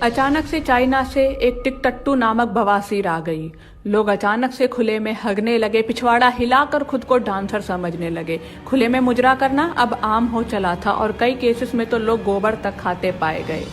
अचानक से चाइना से एक टिकटट्टू नामक बवासीर आ गई। लोग अचानक से खुले में हगने लगे, पिछवाड़ा हिलाकर खुद को डांसर समझने लगे। खुले में मुजरा करना अब आम हो चला था और कई केसेस में तो लोग गोबर तक खाते पाए गए।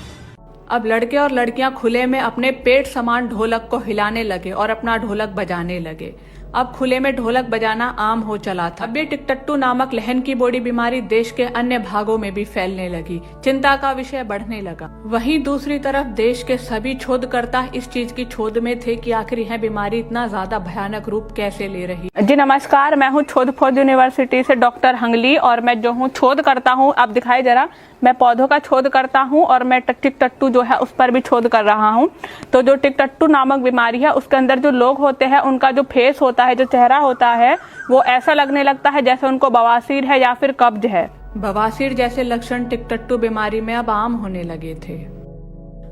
अब लड़के और लड़कियां खुले में अपने पेट समान ढोलक को हिलाने लगे और अपना ढोलक बजाने लगे। अब खुले में ढोलक बजाना आम हो चला था। अब ये टिकटट्टू नामक लहन की बड़ी बीमारी देश के अन्य भागों में भी फैलने लगी। चिंता का विषय बढ़ने लगा। वहीं दूसरी तरफ देश के सभी शोधकर्ता इस चीज की शोध में थे कि आखिर यह बीमारी इतना ज्यादा भयानक रूप कैसे ले रही। जी नमस्कार, मैं हूँ शोध फौज यूनिवर्सिटी से डॉक्टर हंगली और मैं जो हूँ शोध करता हूँ। आप दिखाई जरा, मैं पौधों का शोध करता हूँ और मैं टिकटट्टू जो है उस पर भी शोध कर रहा हूँ। तो जो टिकटट्टू नामक बीमारी है उसके अंदर जो लोग होते हैं उनका जो फेस होता है, जो चेहरा होता है, वो ऐसा लगने लगता है जैसे उनको बवासीर है या फिर कब्ज है। बवासीर जैसे लक्षण टिकटट्टू बीमारी में अब आम होने लगे थे।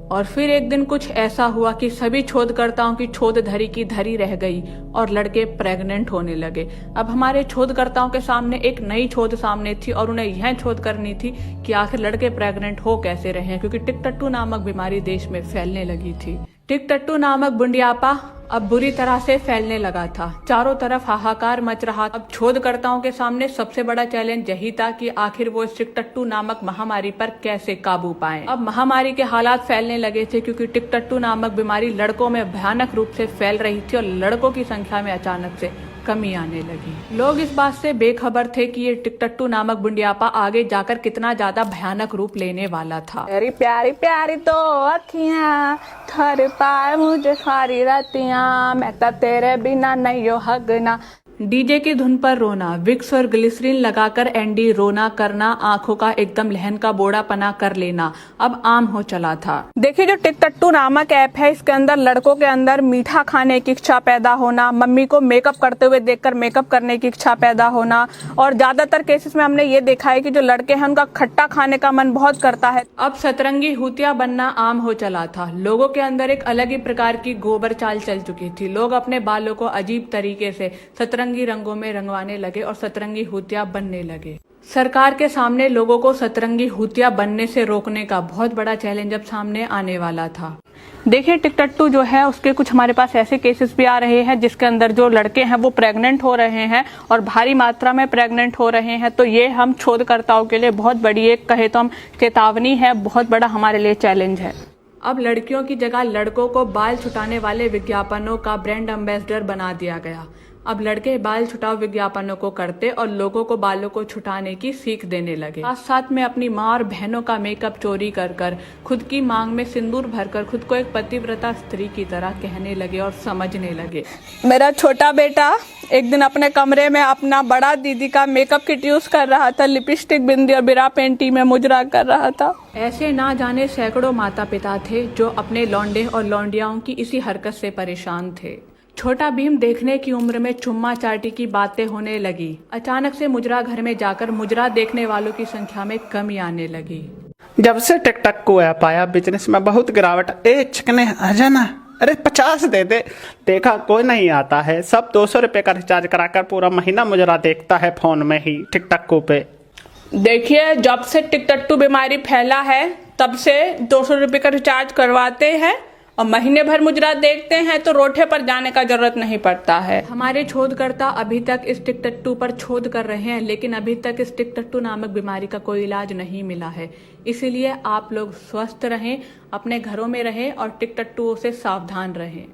और फिर एक दिन कुछ ऐसा हुआ कि सभी शोधकर्ताओं की शोध धरी की धरी रह गई और लड़के प्रेग्नेंट होने लगे। अब हमारे शोधकर्ताओं के सामने एक नई शोध सामने थी और उन्हें यह शोध करनी थी कि आखिर लड़के प्रेग्नेंट हो कैसे रहे, क्योंकि टिकटट्टू नामक बीमारी देश में फैलने लगी थी। टिकटट्टू नामक बुंडियापा अब बुरी तरह से फैलने लगा था। चारों तरफ हाहाकार मच रहा। अब शोधकर्ताओं के सामने सबसे बड़ा चैलेंज यही था कि आखिर वो इस टिकटट्टू नामक महामारी पर कैसे काबू पाएं। अब महामारी के हालात फैलने लगे थे क्योंकि टिकटट्टू नामक बीमारी लड़कों में भयानक रूप से फैल रही थी और लड़कों की संख्या में अचानक से कमी आने लगी। लोग इस बात से बेखबर थे कि ये टिकटट्टू नामक बुंडियापा आगे जाकर कितना ज्यादा भयानक रूप लेने वाला था। मेरी प्यारी प्यारी तो अखियां थर पाए मुझे सारी रातियां, मैं तो तेरे बिना नहीं हो हगना। डीजे की धुन पर रोना, विक्स और ग्लिसरीन लगाकर एंडी रोना करना, आंखों का एकदम लहन का बोड़ा पना कर लेना अब आम हो चला था। देखिए, जो टिकटट्टू नामक ऐप है इसके अंदर लड़कों के अंदर मीठा खाने की इच्छा पैदा होना, मम्मी को मेकअप करते हुए देखकर मेकअप करने की इच्छा पैदा होना, और ज्यादातर केसेस में हमने ये देखा है कि जो लड़के हैं उनका खट्टा खाने का मन बहुत करता है। अब सतरंगी हुतिया बनना आम हो चला था। लोगों के अंदर एक अलग ही प्रकार की गोबर चाल चल चुकी थी। लोग अपने बालों को अजीब तरीके से सतरंगी रंगों में रंगवाने लगे और सतरंगी हुतिया बनने लगे। सरकार के सामने लोगों को सतरंगी हुतिया बनने से रोकने का बहुत बड़ा चैलेंज अब सामने आने वाला था। देखिए, टिकटट्टू जो है उसके कुछ हमारे पास ऐसे केसेस भी आ रहे हैं जिसके अंदर जो लड़के हैं वो प्रेग्नेंट हो रहे हैं और भारी मात्रा में प्रेग्नेंट हो रहे हैं। तो ये हम शोधकर्ताओं के लिए बहुत बड़ी एक कहे तो हम चेतावनी है, बहुत बड़ा हमारे लिए चैलेंज है। अब लड़कियों की जगह लड़कों को बाल छुटाने वाले विज्ञापनों का ब्रांड एम्बेसडर बना दिया गया। अब लड़के बाल छुटाओ विज्ञापनों को करते और लोगों को बालों को छुटाने की सीख देने लगे। साथ साथ में अपनी माँ और बहनों का मेकअप चोरी कर कर, खुद की मांग में सिंदूर भरकर खुद को एक पतिव्रता स्त्री की तरह कहने लगे और समझने लगे। मेरा छोटा बेटा एक दिन अपने कमरे में अपना बड़ा दीदी का मेकअप किट यूज कर रहा था, लिपस्टिक, बिंदी और बिरा पेंटी में मुजरा कर रहा था। ऐसे ना जाने सैकड़ों माता पिता थे जो अपने लौंडे और लौंडियाओं की इसी हरकत से परेशान थे। छोटा भीम देखने की उम्र में चुम्मा चाटी की बातें होने लगी। अचानक से मुजरा घर में जाकर मुजरा देखने वालों की संख्या में कमी आने लगी। जब से टिकटक ऐप आया बिजनेस में बहुत गिरावट। चिकने आ जाना, अरे 50 दे दे। देखा कोई नहीं आता है, सब 200 रुपये का रिचार्ज कराकर पूरा महीना मुजरा देखता है फोन में ही टिकटक पे। देखिए, जब से टिकटट्टू बीमारी फैला है तब से 200 रुपये का रिचार्ज करवाते हैं और महीने भर मुजरा देखते हैं तो रोठे पर जाने का जरूरत नहीं पड़ता है। हमारे शोधकर्ता अभी तक इस टिकटट्टू पर शोध कर रहे हैं, लेकिन अभी तक इस टिकटट्टू नामक बीमारी का कोई इलाज नहीं मिला है। इसीलिए आप लोग स्वस्थ रहें, अपने घरों में रहें और टिकटट्टुओं से सावधान रहें।